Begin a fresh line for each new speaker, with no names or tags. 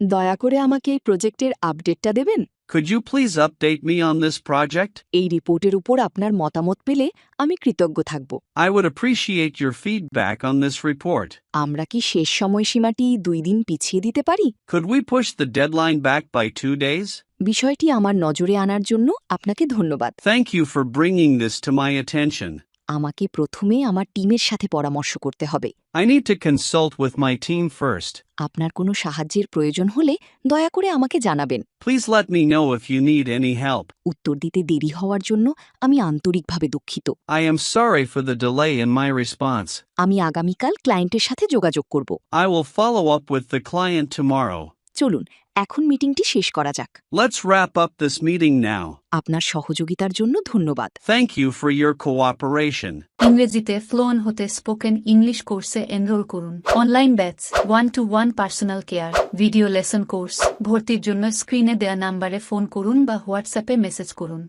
দয়া করে আমাকে এই প্রজেক্টের আপডেটটা দেবেন।
Could you please update me on this project?
এই রিপোর্টের উপর আপনার মতামত পেলে আমি কৃতজ্ঞ থাকব।
I would appreciate your feedback on this report.
আমরা কি শেষ সময়সীমাটি 2 দিন পিছিয়ে দিতে পারি?
Could we push the deadline back by 2 days?
বিষয়টি আমার নজরে আনার জন্য আপনাকে ধন্যবাদ।
Thank you for bringing this to my attention.
আমাকে প্রথমে আমার টিমের সাথে পরামর্শ করতে হবে।
I need to consult with my team first.
আপনার কোনো সাহায্যের প্রয়োজন হলে দয়া করে আমাকে জানাবেন।
Please let me know if you need any help.
উত্তর দিতে দেরি হওয়ার জন্য আমি আন্তরিকভাবে দুঃখিত।
I am sorry for the delay in my response.
আমি আগামীকাল ক্লায়েন্টের সাথে যোগাযোগ করব।
I will follow up with the client tomorrow.
চলুন এখন মিটিংটি শেষ করা যাক।
Let's wrap up this meeting now.
আপনার সহযোগিতার জন্য ধন্যবাদ।
Thank you for your cooperation.
ইংরেজিতে ফ্লুয়েন্ট হতে স্পোকেন ইংলিশ কোর্সে এনরোল করুন। Online batch, 1-to-1 personal care, video lesson course. ভর্তির জন্য স্ক্রিনে দেয়া নাম্বারে ফোন করুন বা হোয়াটসঅ্যাপে মেসেজ করুন।